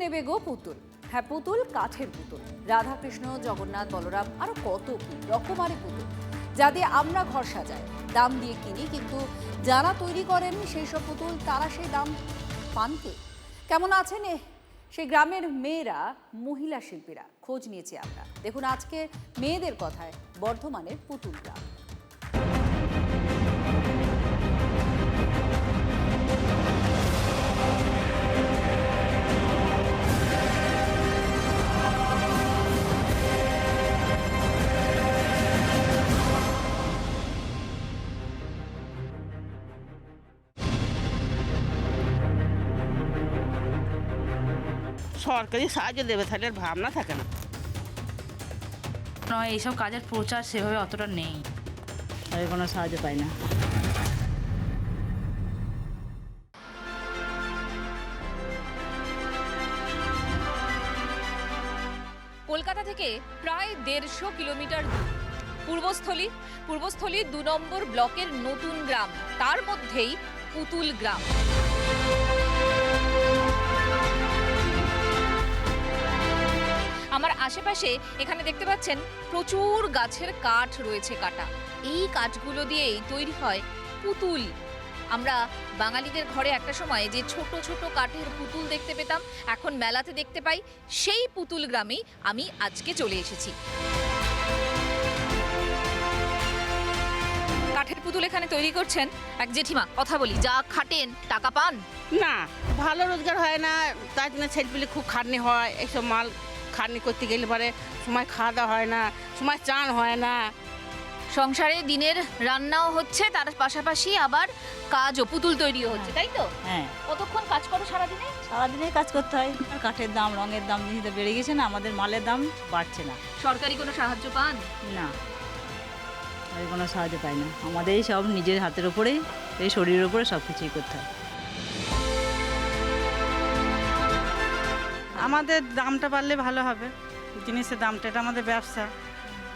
নেবে গো পুতুল। হ্যাঁ, পুতুল, কাঠের পুতুল, রাধাকৃষ্ণ, জগন্নাথ, বলরাম, আরো কত কি রকমারি পুতুল যা দিয়ে আমরা ঘর সাজাই, দাম দিয়ে কিনি। কিন্তু যারা তৈরি করেন সেই সব পুতুল, তারা সেই দাম পান কে? কেমন আছেন সেই গ্রামের মেয়েরা, মহিলা শিল্পীরা? খোঁজ নিয়েছি আমরা। দেখুন আজকে মেয়েদের কথায় বর্ধমানের পুতুল গ্রাম। সরকারি সাহায্য দেবে, তাহলে আর ভাবনা থাকে না। নয়, এইসব কাজের প্রচার সেভাবে অতটা নেই, তাই কোনো সাহায্য পাই না। কলকাতা থেকে প্রায় 150 কিলোমিটার পূর্বস্থলী 2 নম্বর ব্লকের নতুন গ্রাম, তার মধ্যেই পুতুল গ্রাম। আমার আশেপাশে এখানে দেখতে পাচ্ছেন প্রচুর গাছের কাঠ রয়েছে কাটা। এই কাঠগুলো দিয়েই তৈরি হয় পুতুল। আমরা বাঙালিদের ঘরে একটা সময় যে ছোট ছোট কাঠের পুতুল দেখতে পেতাম, এখন মেলাতে দেখতে পাই। সেই পুতুল গ্রামেই আমি আজকে চলে এসেছি। কাঠের পুতুল এখানে তৈরি করছেন এক জেঠিমা। কথা বলি, যা খাটেন টাকা পান? না, ভালো রোজগার হয় না, তার জন্য ছেলেপিলে খুব খাটনি হয়। এইসব মাল খাটনি করতে গেলে পরে সময় খাওয়া দাওয়া হয় না, সময় চান হয় না। সংসারে দিনের রান্নাও হচ্ছে, তার পাশাপাশি আবার কাজও, পুতুল তৈরিও হচ্ছে, তাই তো? হ্যাঁ, কতক্ষণ কাজ করো সারাদিনে? সারাদিনে কাজ করতে হয়। আর কাঠের দাম, রঙের দাম জিনিসটা বেড়ে গেছে না, আমাদের মালের দাম বাড়ছে না। সরকারি কোনো সাহায্য পান? না, আমি কোনো সাহায্য পাই না। আমাদের সব নিজের হাতের ওপরেই, এই শরীরের ওপরে সব কিছুই করতে হয়। আমাদের দামটা বাড়লে ভালো হবে, জিনিসের দামটা, এটা আমাদের ব্যবসা।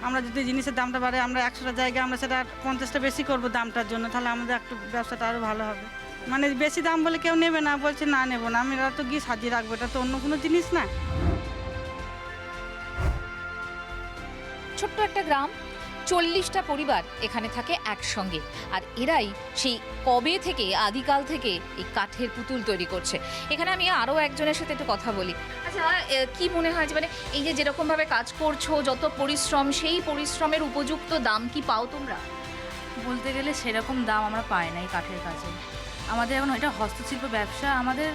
আমরা যদি জিনিসের দামটা বাড়ে, আমরা 100টা জায়গায় আমরা সেটা 50টা বেশি করব দামটার জন্য, তাহলে আমাদের একটু ব্যবসাটা আরও ভালো হবে। মানে বেশি দাম বলে কেউ নেবে না, বলছে না নেবো না, আমি এটা তো গিয়ে সাজিয়ে রাখবো, এটা তো অন্য কোনো জিনিস না। ছোট্ট একটা গ্রাম, 40টা পরিবার এখানে থাকে একসঙ্গে, আর এরাই সেই কবে থেকে, আদিকাল থেকে এই কাঠের পুতুল তৈরি করছে। এখানে আমি আরও একজনের সাথে একটু কথা বলি। আচ্ছা, কি মনে হয় যে মানে এই যে যেরকম ভাবে কাজ করছো, যত পরিশ্রম, সেই পরিশ্রমের উপযুক্ত দাম কি পাও তোমরা? বলতে গেলে সেরকম দাম আমরা পাই না এই কাঠের কাজে। আমাদের এখন এটা হস্তশিল্প ব্যবসা, আমাদের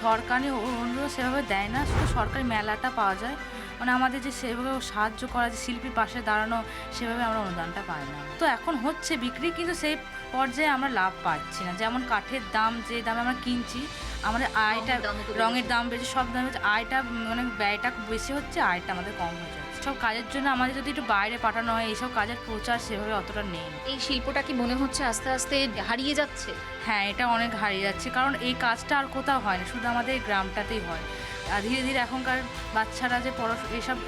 সরকারি অনুদান সেভাবে দেয় না, শুধু সরকারি মেলাটা পাওয়া যায়। মানে আমাদের যে সেভাবে সাহায্য করা, যে শিল্পীর পাশে দাঁড়ানো, সেভাবে আমরা অনুদানটা পাই না। তো এখন হচ্ছে বিক্রি, কিন্তু সেই পর্যায়ে আমরা লাভ পাচ্ছি না। যেমন কাঠের দাম, যে দামে আমরা কিনছি, আমাদের আয়টা, রঙের দাম বেশি, সব দাম বেশি, আয়টা মানে ব্যয়টা বেশি হচ্ছে, আয়টা আমাদের কম হয়ে যাচ্ছে। সব কাজের জন্য আমাদের যদি একটু বাইরে পাঠানো হয়, এইসব কাজের প্রচার সেভাবে অতটা নেই। এই শিল্পটা কি মনে হচ্ছে আস্তে আস্তে হারিয়ে যাচ্ছে? হ্যাঁ, এটা অনেক হারিয়ে যাচ্ছে, কারণ এই কাজটা আর কোথাও হয় না, শুধু আমাদের এই গ্রামটাতেই হয়। আর ধীরে ধীরে এখনকার বাচ্চারা যে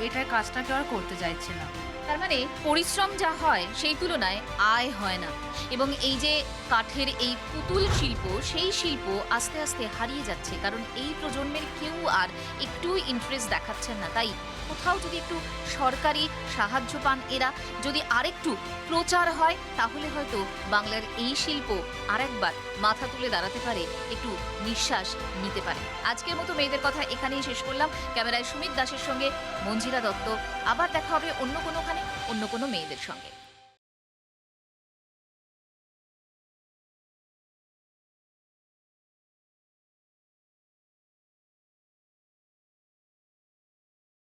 এটার কাজটা কেউ আর করতে চাইছে না। তার মানে পরিশ্রম যা হয় সেই তুলনায় আয় হয় না, এবং এই যে কাঠের এই পুতুল শিল্প, সেই শিল্প আস্তে আস্তে হারিয়ে যাচ্ছে, কারণ এই প্রজন্মের কেউ আর একটু ইন্টারেস্ট দেখাচ্ছেন না। তাই কোথাও যদি একটু সরকারি সাহায্য পান এরা, যদি আরেকটু প্রচার হয়, তাহলে হয়তো বাংলার এই শিল্প আরেকবার মাথা তুলে দাঁড়াতে পারে, একটু নিঃশ্বাস নিতে পারে। আজকের মতো মেয়েদের কথা এখানেই শেষ করলাম। ক্যামেরায় সুমিত দাসের সঙ্গে মঞ্জিরা দত্ত। আবার দেখা হবে অন্য কোনোখানে, অন্য কোনো মেয়েদের সঙ্গে।